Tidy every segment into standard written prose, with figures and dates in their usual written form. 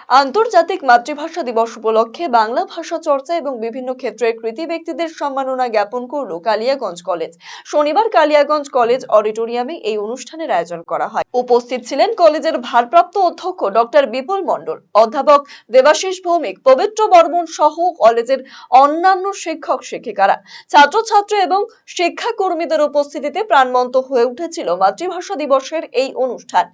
আন্তর্জাতিক মাতৃভাষা দিবস উপলক্ষে বাংলা ভাষা চর্চা এবং বিভিন্ন ক্ষেত্রের কৃতী ব্যক্তিদের সম্মাননা জ্ঞাপন করল কালিয়াগঞ্জ কলেজ। শনিবার কালিয়াগঞ্জ কলেজ অডিটোরিয়ামে এই অনুষ্ঠানের আয়োজন করা হয়। উপস্থিত ছিলেন কলেজের ভারপ্রাপ্ত অধ্যক্ষ ডক্টর বিপুল মণ্ডল, অধ্যাপক দেবাশিস ভৌমিক, পবিত্র বর্মন সহ কলেজের অন্যান্য শিক্ষক শিক্ষিকারা, ছাত্রছাত্রী এবং শিক্ষাকর্মীদের উপস্থিতিতে প্রাণবন্ত হয়ে উঠেছিল মাতৃভাষা দিবসের এই অনুষ্ঠান।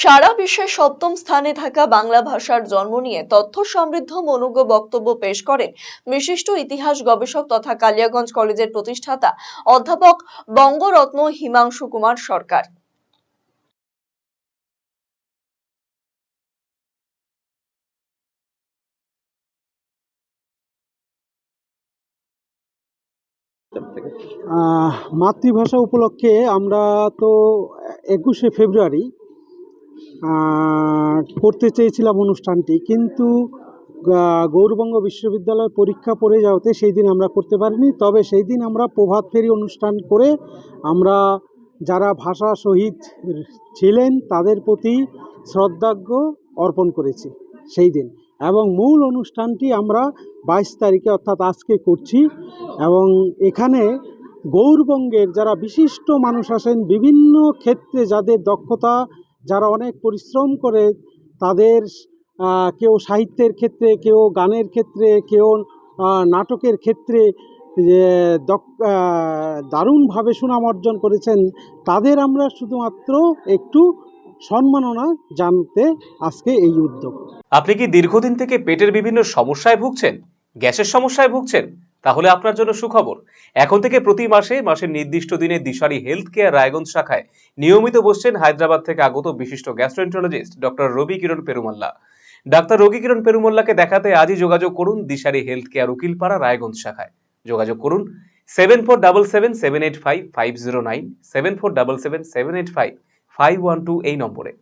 সারা বিশ্বে সপ্তম স্থানে থাকা বাংলা ভাষার জন্ম নিয়ে তথ্য সমৃদ্ধ মনোজ্ঞ বক্তব্য পেশ করেন বিশিষ্ট ইতিহাস গবেষক তথা কালিয়াগঞ্জ কলেজের প্রতিষ্ঠাতা অধ্যাপক বঙ্গরত্ন হিমাংশু কুমার সরকার। মাতৃভাষা উপলক্ষে আমরা তো 21শে ফেব্রুয়ারি করতে চেয়েছিলাম অনুষ্ঠানটি, কিন্তু গৌরবঙ্গ বিশ্ববিদ্যালয় পরীক্ষা পড়ে যাওয়াতে সেই দিন আমরা করতে পারিনি। তবে সেই দিন আমরা প্রভাত ফেরি অনুষ্ঠান করে আমরা যারা ভাষা শহীদ ছিলেন তাদের প্রতি শ্রদ্ধার্ঘ্য অর্পণ করেছি সেই দিন, এবং মূল অনুষ্ঠানটি আমরা 22 তারিখে অর্থাৎ আজকে করছি। এবং এখানে গৌরবঙ্গের যারা বিশিষ্ট মানুষ আসেন, বিভিন্ন ক্ষেত্রে যাদের দক্ষতা, যারা অনেক পরিশ্রম করে, তাদের কেউ সাহিত্যের ক্ষেত্রে, কেউ গানের ক্ষেত্রে, কেউ নাটকের ক্ষেত্রে দারুণভাবে সুনাম অর্জন করেছেন, তাদের আমরা শুধুমাত্র একটু সম্মাননা জানতে আজকে এই উদ্যোগ। আপনি কি দীর্ঘদিন থেকে পেটের বিভিন্ন সমস্যায় ভুগছেন, গ্যাসের সমস্যায় ভুগছেন? তাহলে আপনার জন্য সুখবর। এখন থেকে প্রতি মাসের নির্দিষ্ট দিনে দিশারি হেলথ কেয়ার রায়গঞ্জ শাখায় নিয়মিত বসছেন হায়দ্রাবাদ থেকে আগত বিশিষ্ট গ্যাস্ট্রোএন্টারোলজিস্ট ডক্টর রবি কিরণ পেরুমাল্লা। ডাক্তার রবি কিরণ পেরুমাল্লাকে দেখাতে আজই যোগাযোগ করুন দিশারি হেলথ কেয়ার উকিলপাড়া রায়গঞ্জ শাখায়। যোগাযোগ করুন 7477785509, 7477785512 এই নম্বরে।